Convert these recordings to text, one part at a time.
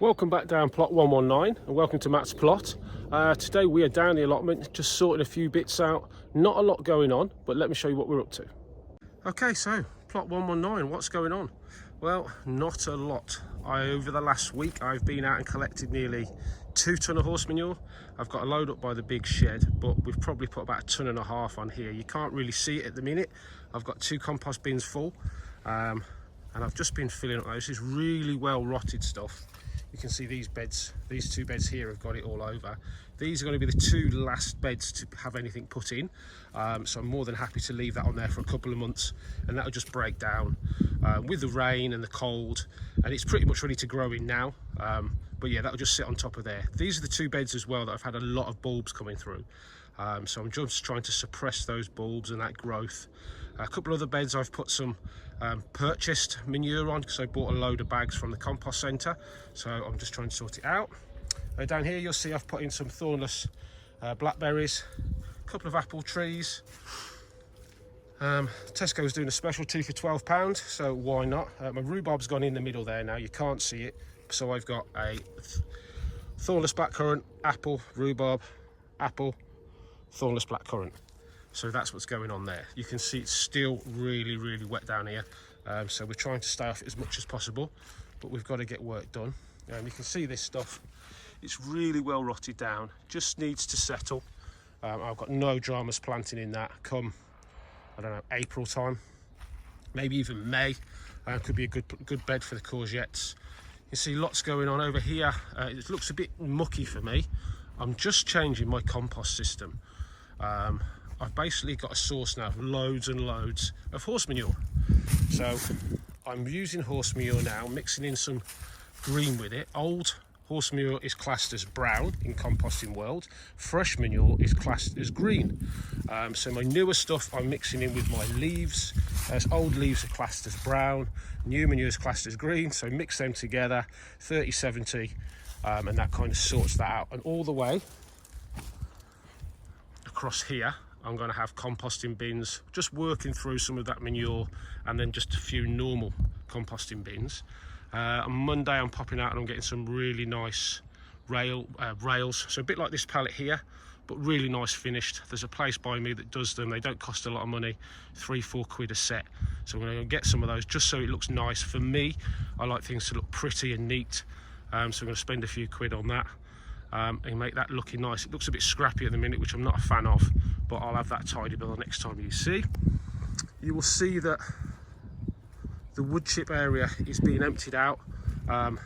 Welcome back down plot 119 and welcome to Matt's plot. Today we are down the allotment, just sorting a few bits out. Not a lot going on, but let me show you what we're up to. Okay, so plot 119, what's going on? Well, not a lot. Over the last week I've been out and collected nearly 2 ton of horse manure. I've got a load up by the big shed, but we've probably put about 1.5 tons on here. You can't really see it at the minute. I've got 2 compost bins full, and I've just been filling up those. This is really well rotted stuff. You can see these beds, these 2 beds here have got it all over. These are going to be the 2 last beds to have anything put in. So I'm more than happy to leave that on there for a couple of months, and that'll just break down with the rain and the cold, and it's pretty much ready to grow in now. But yeah, that'll just sit on top of there. These are the 2 beds as well that I've had a lot of bulbs coming through. So I'm just trying to suppress those bulbs and that growth. A couple of other beds I've put some purchased manure on because I bought a load of bags from the compost centre, so I'm just trying to sort it out. Down here you'll see I've put in some thornless blackberries, a couple of apple trees. Tesco's doing a special 2 for £12, so why not? My rhubarb's gone in the middle there now, you can't see it, so I've got a thornless blackcurrant, apple, rhubarb, apple, thornless blackcurrant. So that's what's going on there. You can see it's still really wet down here, so we're trying to stay off it as much as possible, but we've got to get work done. You can see this stuff, it's really well rotted down, just needs to settle. I've got no dramas planting in that come, I don't know, April time, maybe even May. Could be a good bed for the courgettes. You see lots going on over here. It looks a bit mucky for me. I'm just changing my compost system. I've basically got a source now of loads and loads of horse manure. So I'm using horse manure now, mixing in some green with it. Old horse manure is classed as brown in composting world. Fresh manure is classed as green. So my newer stuff I'm mixing in with my leaves. As old leaves are classed as brown, new manure is classed as green. So mix them together, 30-70, and that kind of sorts that out. And all the way across here I'm going to have composting bins, just working through some of that manure, and then just a few normal composting bins. On Monday I'm popping out and I'm getting some really nice rails, so a bit like this pallet here, but really nice finished. There's a place by me that does them. They don't cost a lot of money, 3-4 quid a set. So I'm going to get some of those just so it looks nice. For me, I like things to look pretty and neat, so I'm going to spend a few quid on that. And make that looking nice. It looks a bit scrappy at the minute, which I'm not a fan of, but I'll have that tidy by the next time you see. You will see that the wood chip area is being emptied out. I'm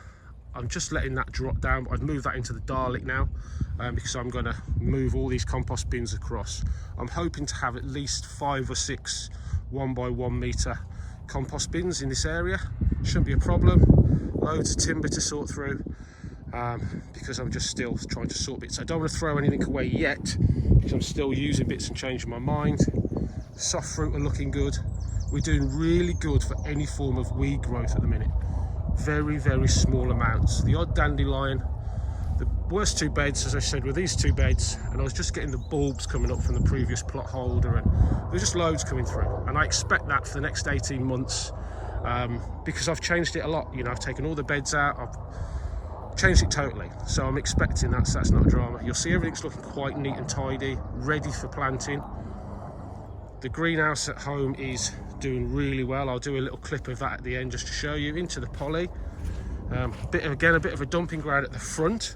just letting that drop down, but I've moved that into the Dalek now, because I'm going to move all these compost bins across. I'm hoping to have at least 5 or 6 1x1 metre compost bins in this area. Shouldn't be a problem. Loads of timber to sort through. Because I'm just still trying to sort bits. I don't want to throw anything away yet because I'm still using bits and changing my mind. Soft fruit are looking good. We're doing really good for any form of weed growth at the minute. Very small amounts. The odd dandelion. The worst 2 beds, as I said, were these 2 beds, and I was just getting the bulbs coming up from the previous plot holder, and there's just loads coming through, and I expect that for the next 18 months, because I've changed it a lot. You know, I've taken all the beds out, I've changed it totally, so I'm expecting that, so that's not a drama. You'll see everything's looking quite neat and tidy, ready for planting. The greenhouse at home is doing really well. I'll do a little clip of that at the end just to show you. Into the poly, a bit of a dumping ground at the front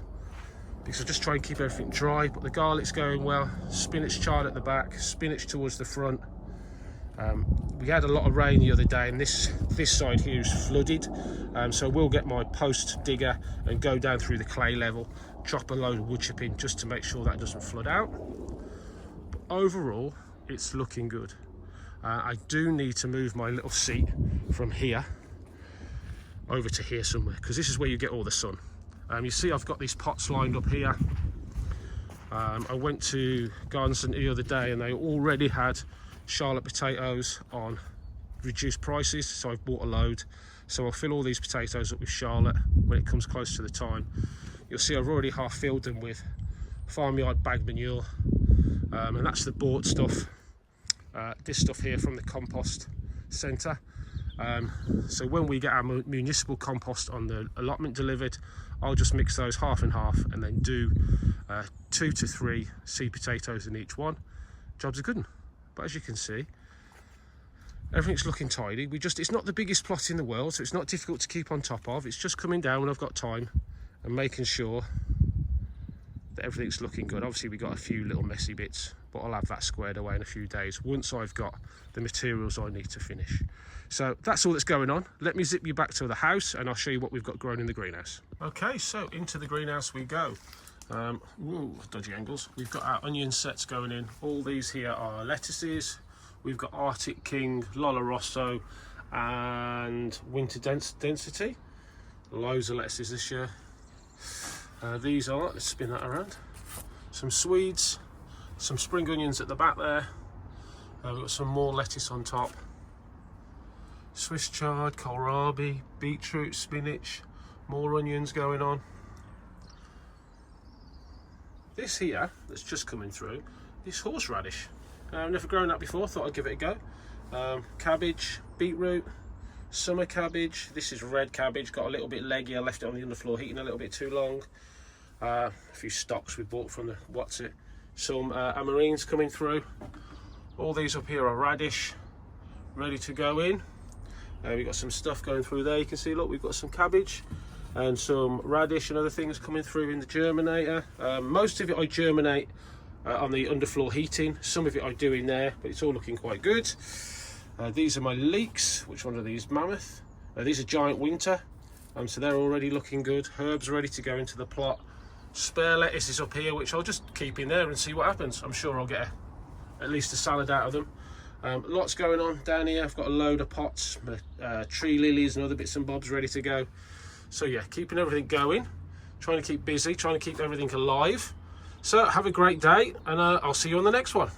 because I just try and keep everything dry, but the garlic's going well. Spinach chard at the back, spinach towards the front. We had a lot of rain the other day, and this side here is flooded, so we'll get my post digger and go down through the clay level, drop a load of wood chip in just to make sure that doesn't flood out. But overall it's looking good. I do need to move my little seat from here over to here somewhere, because this is where you get all the sun. You see I've got these pots lined up here. I went to Garden Centre the other day and they already had Charlotte potatoes on reduced prices, so I've bought a load. So I'll fill all these potatoes up with Charlotte when it comes close to the time. You'll see I've already half filled them with farmyard bag manure, and that's the bought stuff. This stuff here from the compost centre, So when we get our municipal compost on the allotment delivered, I'll just mix those half and half and then do 2 to 3 seed potatoes in each one. Job's a good one. But as you can see, everything's looking tidy. It's not the biggest plot in the world, so it's not difficult to keep on top of. It's just coming down when I've got time and making sure that everything's looking good. Obviously we've got a few little messy bits, but I'll have that squared away in a few days once I've got the materials I need to finish. So that's all that's going on. Let me zip you back to the house and I'll show you what we've got grown in the greenhouse. Okay, so into the greenhouse we go. Ooh, dodgy angles. We've got our onion sets going in. All these here are lettuces. We've got Arctic King, Lola Rosso and Winter Density. Loads of lettuces this year. These are, let's spin that around, some Swedes, some spring onions at the back there. We've got some more lettuce on top. Swiss chard, kohlrabi, beetroot, spinach, more onions going on. This here, that's just coming through, this horseradish. I've never grown that before, thought I'd give it a go. Cabbage, beetroot, summer cabbage. This is red cabbage, got a little bit leggy. I left it on the underfloor heating a little bit too long. A few stocks we bought from the some amarines coming through. All these up here are radish, ready to go in. We've got some stuff going through there. You can see, look, we've got some cabbage and some radish and other things coming through in the germinator. Most of it I germinate on the underfloor heating. Some of it I do in there, but it's all looking quite good. These are my leeks. Which one are these? Mammoth. These are giant winter, so they're already looking good. Herbs ready to go into the plot. Spare lettuce is up here, which I'll just keep in there and see what happens. I'm sure I'll get at least a salad out of them. Lots going on down here. I've got a load of pots, tree lilies and other bits and bobs ready to go. So yeah, keeping everything going, trying to keep busy, trying to keep everything alive. So have a great day, and I'll see you on the next one.